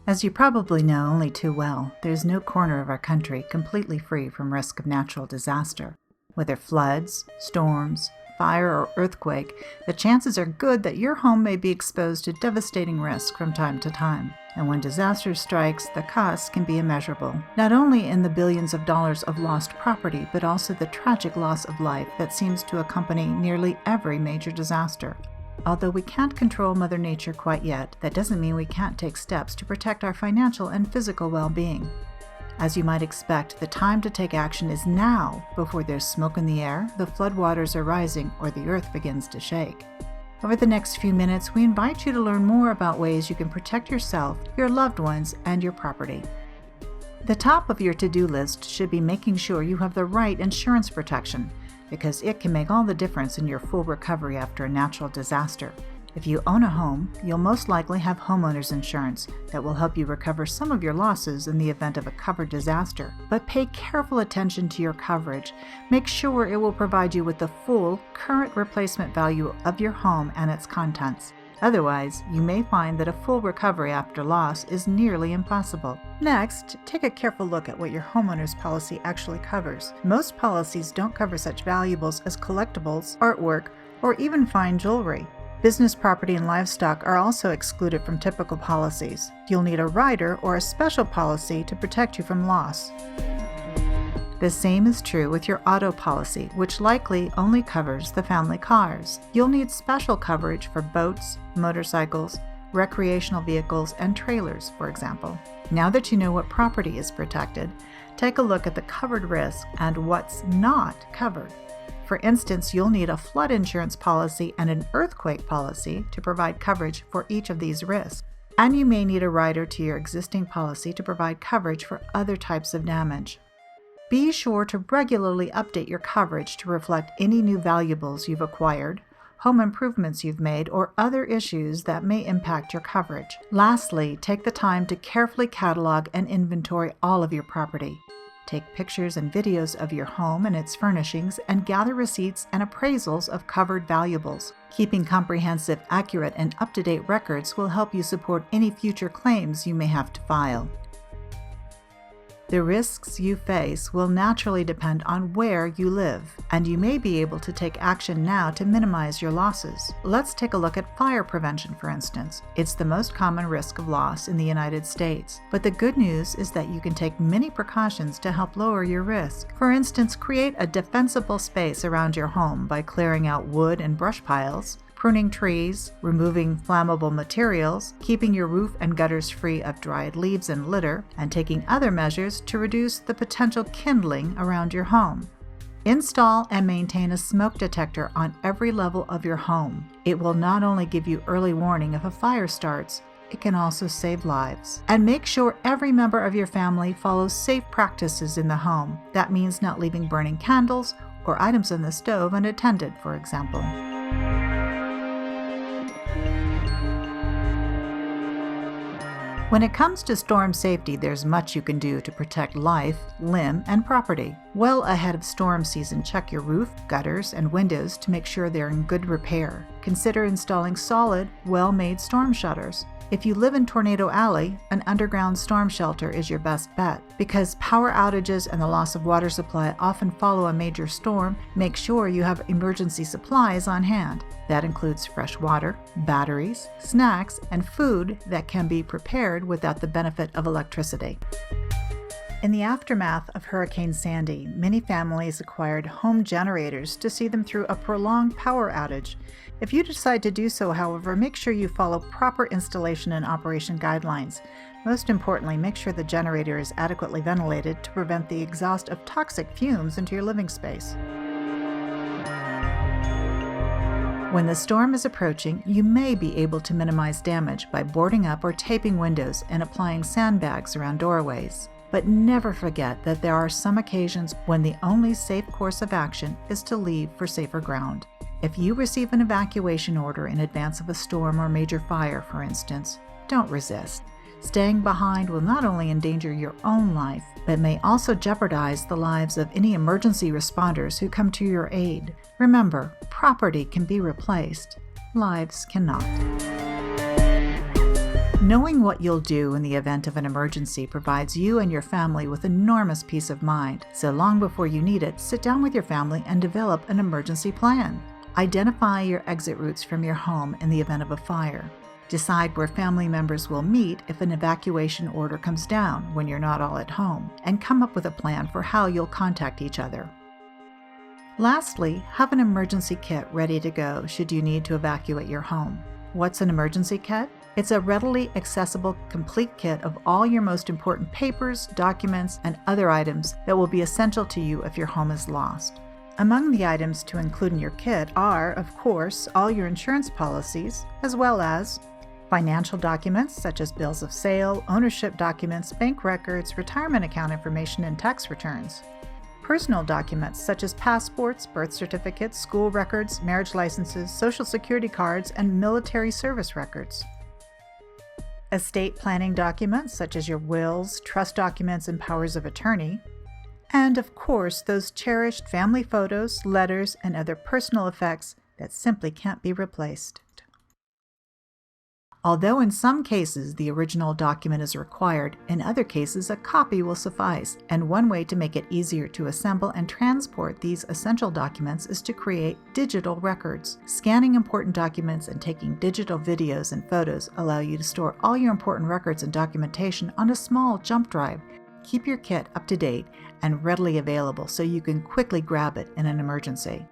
As you probably know only too well, there's no corner of our country completely free from risk of natural disaster. Whether floods, storms, fire, or earthquake, the chances are good that your home may be exposed to devastating risk from time to time. And when disaster strikes, the costs can be immeasurable, not only in the billions of dollars of lost property, but also the tragic loss of life that seems to accompany nearly every major disaster. Although we can't control Mother Nature quite yet, that doesn't mean we can't take steps to protect our financial and physical well-being. As you might expect, the time to take action is now, before there's smoke in the air, the floodwaters are rising, or the earth begins to shake. Over the next few minutes, we invite you to learn more about ways you can protect yourself, your loved ones, and your property. The top of your to-do list should be making sure you have the right insurance protection, because it can make all the difference in your full recovery after a natural disaster. If you own a home, you'll most likely have homeowners insurance that will help you recover some of your losses in the event of a covered disaster. But pay careful attention to your coverage. Make sure it will provide you with the full, current replacement value of your home and its contents. Otherwise, you may find that a full recovery after loss is nearly impossible. Next, take a careful look at what your homeowner's policy actually covers. Most policies don't cover such valuables as collectibles, artwork, or even fine jewelry. Business property and livestock are also excluded from typical policies. You'll need a rider or a special policy to protect you from loss. The same is true with your auto policy, which likely only covers the family cars. You'll need special coverage for boats, motorcycles, recreational vehicles, and trailers, for example. Now that you know what property is protected, take a look at the covered risk and what's not covered. For instance, you'll need a flood insurance policy and an earthquake policy to provide coverage for each of these risks. And you may need a rider to your existing policy to provide coverage for other types of damage. Be sure to regularly update your coverage to reflect any new valuables you've acquired, home improvements you've made, or other issues that may impact your coverage. Lastly, take the time to carefully catalog and inventory all of your property. Take pictures and videos of your home and its furnishings and gather receipts and appraisals of covered valuables. Keeping comprehensive, accurate, and up-to-date records will help you support any future claims you may have to file. The risks you face will naturally depend on where you live, and you may be able to take action now to minimize your losses. Let's take a look at fire prevention, for instance. It's the most common risk of loss in the United States, but the good news is that you can take many precautions to help lower your risk. For instance, create a defensible space around your home by clearing out wood and brush piles, pruning trees, removing flammable materials, keeping your roof and gutters free of dried leaves and litter, and taking other measures to reduce the potential kindling around your home. Install and maintain a smoke detector on every level of your home. It will not only give you early warning if a fire starts, it can also save lives. And make sure every member of your family follows safe practices in the home. That means not leaving burning candles or items on the stove unattended, for example. When it comes to storm safety, there's much you can do to protect life, limb, and property. Well ahead of storm season, check your roof, gutters, and windows to make sure they're in good repair. Consider installing solid, well-made storm shutters. If you live in Tornado Alley, an underground storm shelter is your best bet. Because power outages and the loss of water supply often follow a major storm, make sure you have emergency supplies on hand. That includes fresh water, batteries, snacks, and food that can be prepared without the benefit of electricity. In the aftermath of Hurricane Sandy, many families acquired home generators to see them through a prolonged power outage. If you decide to do so, however, make sure you follow proper installation and operation guidelines. Most importantly, make sure the generator is adequately ventilated to prevent the exhaust of toxic fumes into your living space. When the storm is approaching, you may be able to minimize damage by boarding up or taping windows and applying sandbags around doorways. But never forget that there are some occasions when the only safe course of action is to leave for safer ground. If you receive an evacuation order in advance of a storm or major fire, for instance, don't resist. Staying behind will not only endanger your own life, but may also jeopardize the lives of any emergency responders who come to your aid. Remember, property can be replaced, lives cannot. Knowing what you'll do in the event of an emergency provides you and your family with enormous peace of mind. So long before you need it, sit down with your family and develop an emergency plan. Identify your exit routes from your home in the event of a fire. Decide where family members will meet if an evacuation order comes down when you're not all at home, and come up with a plan for how you'll contact each other. Lastly, have an emergency kit ready to go should you need to evacuate your home. What's an emergency kit? It's a readily accessible, complete kit of all your most important papers, documents, and other items that will be essential to you if your home is lost. Among the items to include in your kit are, of course, all your insurance policies, as well as financial documents such as bills of sale, ownership documents, bank records, retirement account information, and tax returns. Personal documents such as passports, birth certificates, school records, marriage licenses, social security cards, and military service records. Estate planning documents such as your wills, trust documents, and powers of attorney. And of course, those cherished family photos, letters, and other personal effects that simply can't be replaced. Although in some cases the original document is required, in other cases a copy will suffice, and one way to make it easier to assemble and transport these essential documents is to create digital records. Scanning important documents and taking digital videos and photos allow you to store all your important records and documentation on a small jump drive. Keep your kit up to date and readily available so you can quickly grab it in an emergency.